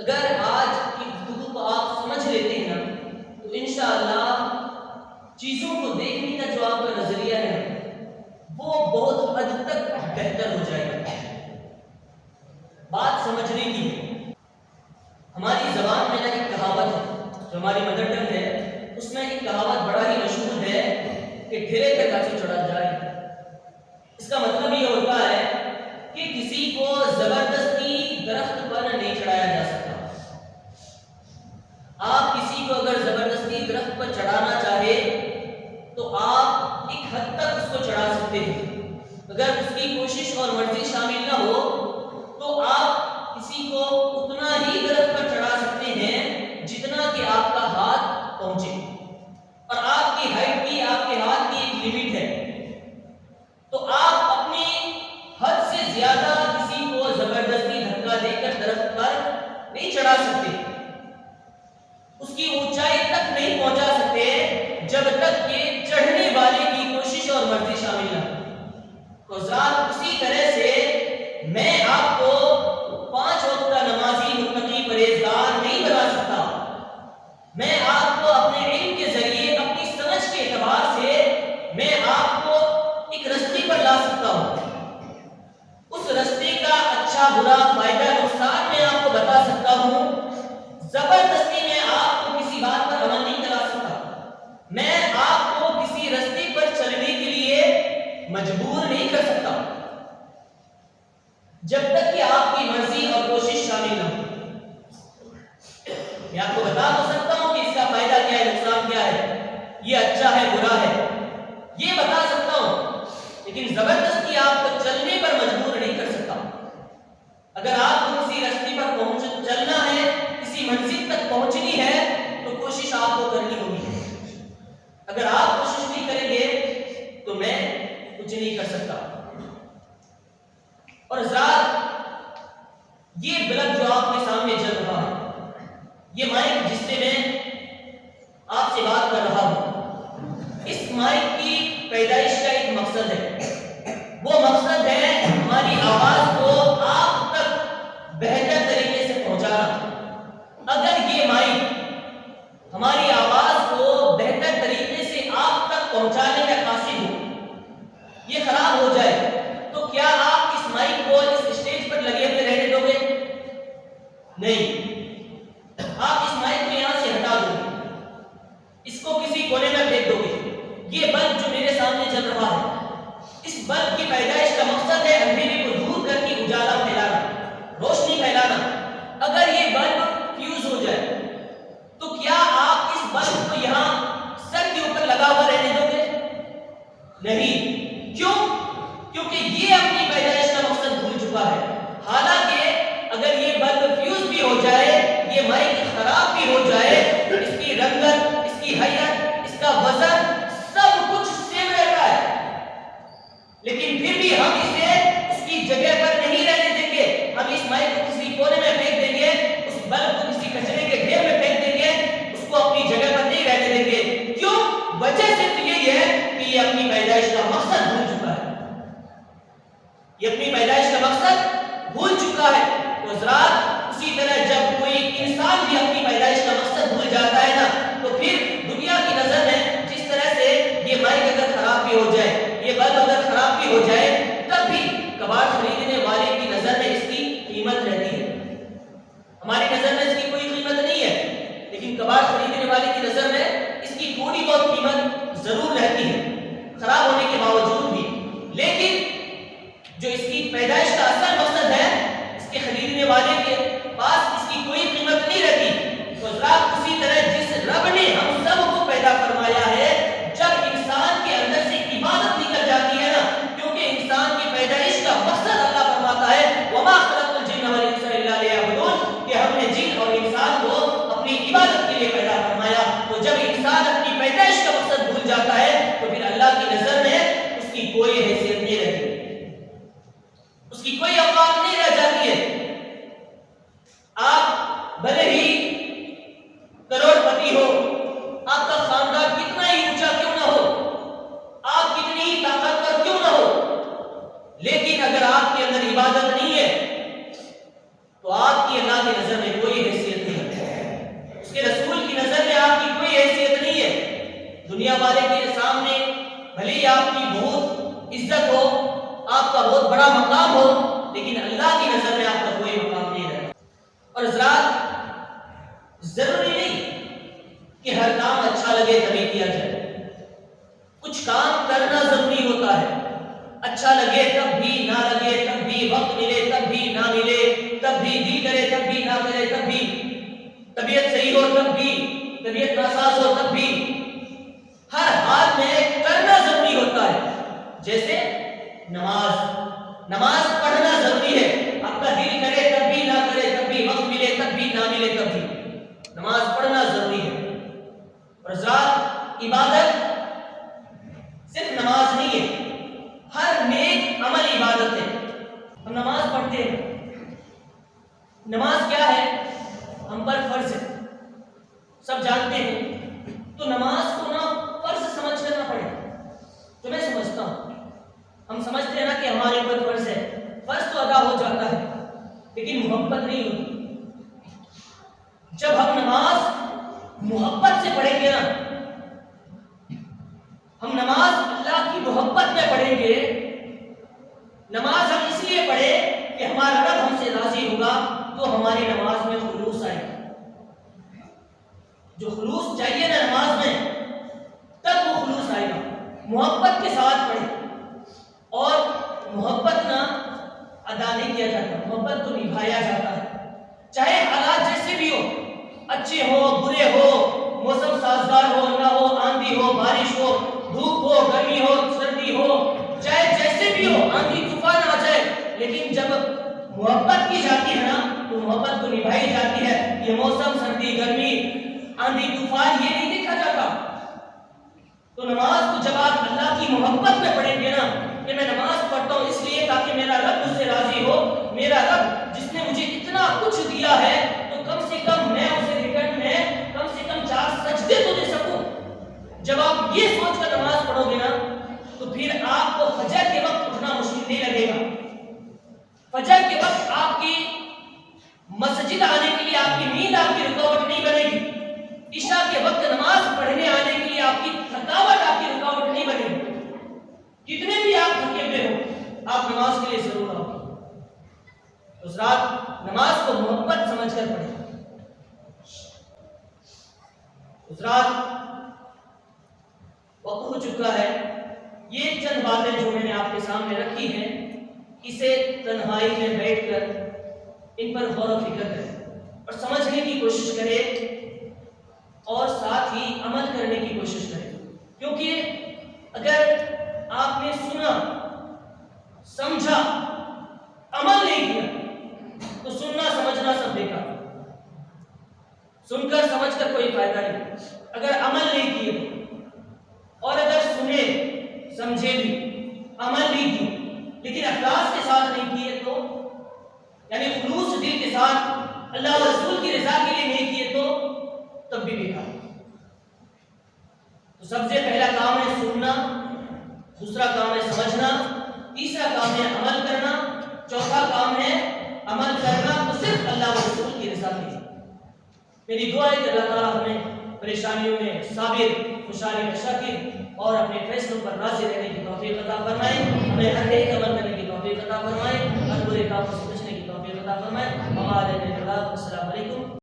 اگر آج کی گفتگو کو آپ سمجھ لیتے ہیں نا تو انشاءاللہ چیزوں کو دیکھنے کا جو آپ کا نظریہ ہے وہ بہت حد تک بہتر ہو جائے گا۔ بات سمجھنے کی ہے۔ ہماری زبان میں نا ایک کہاوت ہے جو ہماری مدر ٹنگ ہے، اس میں ایک کہاوت بڑا ہی مشہور ہے کہ ڈھیرے تک گاچھی چڑھا جائے۔ اس کا مطلب یہ ہوتا ہے کہ کسی کو زبردستی درخت پر نہیں چڑھایا جا سکتا۔ آپ کسی کو اگر زبردستی درخت پر چڑھانا چاہے تو آپ ایک حد تک اس کو چڑھا سکتے ہیں۔ اگر اس کی کوشش اور مرضی شامل نہ ہو تو آپ کسی کو اتنا ہی درخت پر چڑھا سکتے ہیں جتنا کہ آپ کا ہاتھ پہنچے، اور آپ کی ہائٹ کی، آپ کے ہاتھ کی ایک لمٹ ہے۔ تو آپ اپنی حد سے زیادہ کسی کو زبردستی دھکا دے کر درخت پر نہیں چڑھا سکتے، اس کی اونچائی تک نہیں پہنچا سکتے جب تک کہ چڑھنے والے کی کوشش اور مرضی شامل نہ ہو۔ تو ذات اسی طرح سے میں آپ کو 5 وقت کا نمازی متقی پرہیزگار نہیں بنا سکتا۔ میں آپ کو اپنے علم کے ذریعے، اپنی سمجھ کے اعتبار سے میں آپ کو ایک رستے پر لا سکتا ہوں۔ اس رستے کا اچھا برا، فائدہ نقصان میں آپ کو بتا سکتا ہوں۔ زبردستی میں آپ کو کسی بات پر عمل نہیں کرا سکتا۔ میں آپ کو کسی رستے پر چلنے کے لیے مجبور نہیں کر سکتا جب تک کہ آپ کی مرضی اور کوشش شامل نہ ہو۔ میں آپ کو بتا تو سکتا ہوں کہ اس کا فائدہ کیا ہے، نقصان کیا ہے، یہ اچھا ہے، برا ہے، یہ بتا سکتا ہوں، لیکن زبردستی آپ کو چلنے پر مجبور نہیں کر سکتا۔ اگر آپ کو کسی راستے پر چلنا ہے، کسی منزل تک پہنچنی ہے تو کوشش آپ کو کرنی ہوگی۔ اگر آپ کوشش نہیں کریں گے تو میں کچھ نہیں کر سکتا۔ اور ذات یہ بلب جو آپ کے سامنے جل رہا ہے، یہ مائک جس سے میں آپ سے بات کر رہا ہوں، اس مائک کی پیدائش کا ایک مقصد ہے۔ وہ مقصد ہے ہماری آواز کو آپ تک بہتر طریقے سے پہنچانا۔ اگر یہ مائک ہماری آواز کو بہتر طریقے سے آپ تک پہنچانے کا قاصد ہو، یہ خراب ہو جائے تو کیا آپ اس مائک کو اس اسٹیج پر لگے ہوئے رہنے دو گے؟ نہیں، آپ اس مائک کو یہاں سے ہٹا دو گے، اس کو کسی کونے میں پھینک دو گے۔ یہ بلب جو میرے سامنے جل رہا ہے، اس بلب کی پیدائش کا مقصد ہے اندھیرے کو دور کر کے اجالا پھیلانا، روشنی پھیلانا۔ اگر یہ بلب فیوز ہو جائے تو کیا آپ اس بلب کو یہاں سر کے اوپر لگا ہوا رہنے دو گے؟ نہیں۔ کیوں؟ کیونکہ یہ اپنی پیدائش کا مقصد بھول چکا ہے۔ حالانکہ اگر یہ بلب فیوز بھی ہو جائے، یہ مائک خراب بھی ہو جائے، اس کی رنگت، اس کی حیت، اس کا وزن، سب کچھ سیم رہتا ہے، لیکن پھر بھی ہم اسے اس کی جگہ پر نہیں رہنے دیں گے۔ ہم اس مائک کو کسی کونے میں پھینک دیں گے، اس بلب کو کسی کچرے کے ڈھیر میں پھینک دیں گے، اس کو اپنی جگہ پر نہیں رہنے دیں گے۔ کیوں؟ وجہ صرف یہی ہے کہ یہ اپنی پیدائش کا مقصد بھول چکا ہے۔ یہ اپنی پیدائش کا مقصد بھول چکا ہے۔ تو حضرات اسی طرح جب کوئی انسان بھی اپنی پیدائش کا مقصد بھول جاتا ہے نا، تو پھر دنیا کی نظر میں جس طرح سے یہ مائک اگر خراب بھی ہو جائے، یہ بلب اگر خراب بھی ہو جائے، تب بھی کباڑ خریدنے والے کی نظر میں اس کی قیمت رہتی ہے۔ ہماری نظر میں اس کی کوئی قیمت نہیں ہے، لیکن کباڑ خریدنے والے کی نظر میں اس کی تھوڑی بہت قیمت ضرور رہتی ہے، خراب ہونے کے باوجود بھی۔ لیکن جو اس کی پیدائش کا اصل مقصد ہے، اس کے خریدنے والے کے پاس اس کی کوئی قیمت نہیں رہتی۔ تو حضرات اسی طرح جس رب نے ہم سب کو پیدا فرمایا ہے، جب انسان کے اندر سے عبادت نکل جاتی ہے نا، کیونکہ انسان کی پیدائش کا مقصد اللہ فرماتا ہے وَمَا خَلَقْتُ الْجِنَّ وَالْإِنسَ إِلَّا لِيَعْبُدُونَ، کہ ہم نے جن اور انسان کو اپنی عبادت کے لیے پیدا فرمایا۔ تو جب انسان اپنی پیدائش کا مقصد بھول جاتا ہے تو پھر اللہ کی نظر میں اس کی کوئی حیثیت نہیں رہتی، اس کی کوئی اوقات نہیں رہ جاتی ہے۔ آپ بھلے ہی کروڑ پتی ہو، آپ کا خاندان کتنا ہی اونچا کیوں نہ ہو، آپ کتنی ہی طاقتور کیوں نہ ہو، لیکن اگر آپ کے اندر عبادت نہیں ہے تو آپ کی اللہ کے کی نظر میں کوئی حیثیت نہیں ہے، اس کے رسول کی نظر میں آپ کی کوئی حیثیت نہیں ہے۔ دنیا والے کے سامنے بھلے ہی آپ کی بہت عزت ہو، آپ کا بہت بڑا مقام ہو، لیکن اللہ کی نظر میں آپ کا کوئی مقام نہیں ہے۔ اور حضرات، ضروری نہیں کہ ہر کام اچھا لگے تبھی کیا جائے، کچھ کام کرنا ضروری ہوتا ہے، اچھا لگے تب بھی، نہ لگے تب بھی، وقت ملے تب بھی، نہ ملے تب بھی، دل کرے تب بھی، نہ کرے تب بھی، طبیعت صحیح ہو تب بھی، طبیعت ناساز ہو تب بھی، ہر حال میں کرنا ضروری ہوتا ہے۔ جیسے نماز پڑھنا ضروری ہے، آپ کا دل کرے تب بھی، نہ کرے تب بھی، وقت ملے تب بھی، نہ ملے تب بھی، نماز پڑھنا ضروری ہے۔ اور ذات عبادت صرف نماز نہیں ہے، ہر نیک عمل عبادت ہے۔ ہم نماز پڑھتے ہیں، نماز کیا ہے؟ ہم پر فرض ہے، سب جانتے ہیں، تو نماز کو نہ فرض سمجھ کر نہ پڑھے، جو میں سمجھتا ہوں، ہم سمجھتے ہیں نا کہ ہمارے اوپر فرض ہے، فرض تو ادا ہو جاتا ہے لیکن محبت نہیں ہوتی۔ جب ہم نماز محبت سے پڑھیں گے نا، ہم نماز اللہ کی محبت میں پڑھیں گے، نماز ہم اس لیے پڑھیں کہ ہمارا رب ہم سے راضی ہوگا، تو ہماری نماز میں خلوص آئے گا۔ جو خلوص چاہیے نا نماز میں، تب وہ خلوص آئے گا۔ محبت کے ساتھ پڑھیں، اور محبت نہ ادا نہیں کیا جاتا، محبت کو نبھایا جاتا ہے، چاہے حالات جیسے بھی ہو، اچھے ہو برے ہو، موسم سازگار ہو نہ ہو، آندھی ہو بارش ہو، دھوپ ہو گرمی ہو سردی ہو، چاہے جیسے بھی ہو، آندھی طوفان آ جائے، لیکن جب محبت کی جاتی ہے نا تو محبت کو نبھائی جاتی ہے۔ یہ موسم سردی گرمی آندھی طوفان یہ نہیں دیکھا جاتا۔ تو نماز کو جب آپ اللہ کی محبت میں پڑھیں گے نا، کہ میں نماز پڑھتا ہوں اس لیے تاکہ میرا رب مجھ سے راضی ہو، میرا رب جس نے مجھے اتنا کچھ دیا ہے تو کم سے کم میں اسے ریٹرن میں کم سے کم 4 سجدے تو دے سکوں۔ جب آپ یہ سوچ کر نماز پڑھو گے نا تو پھر آپ کو فجر کے وقت اٹھنا مشکل نہیں لگے گا۔ فجر کے وقت آپ کی مسجد آنے کے لیے آپ کی نیند آپ کی رکاوٹ نہیں بنے گی، عشاء کے وقت نماز پڑھنے آنے کے لیے آپ کی تھکاوٹ آپ کی رکاوٹ نہیں بنے گی۔ کتنے بھی آپ تھکے ہوئے ہو، آپ نماز کے لیے ضرور آؤ۔ اس رات نماز کو محبت سمجھ کر پڑھیں۔ اس رات وقت ہو چکا ہے، یہ چند باتیں جو میں نے آپ کے سامنے رکھی ہیں، اسے تنہائی میں بیٹھ کر ان پر غور و فکر کریں اور سمجھنے کی کوشش کریں، اور ساتھ ہی عمل کرنے کی کوشش کریں، کیونکہ اگر آپ نے سنا سمجھا عمل نہیں کیا تو سننا سمجھنا سب بیکار، سن کر سمجھ کر کوئی فائدہ نہیں اگر عمل نہیں کیے، اور اگر سنے سمجھے بھی عمل نہیں کیے لیکن اخلاص کے ساتھ نہیں کیے تو، یعنی خلوص دل کے ساتھ اللہ اور رسول کی رضا کے لیے نہیں کیے تو تب بھی بیکار۔ تو سب سے پہلا کام ہے سننا، دوسرا کام ہے سمجھنا، تیسرا کام ہے عمل کرنا، چوتھا کام ہے عمل کرنا تو صرف اللہ اور رسول کی رضا کے لیے۔ میری دعا ہے کہ اللہ تعالیٰ ہمیں پریشانیوں میں صابر، خوشحالی میں شاکر اور اپنے فیصلوں پر راضی رہنے کی توفیق عطا فرمائے، ہمیں ہر ایک عمل کرنے کی توفیق عطا فرمائے، ہر برے کام سے بچنے کی توفیق عطا فرمائے۔ ہمارے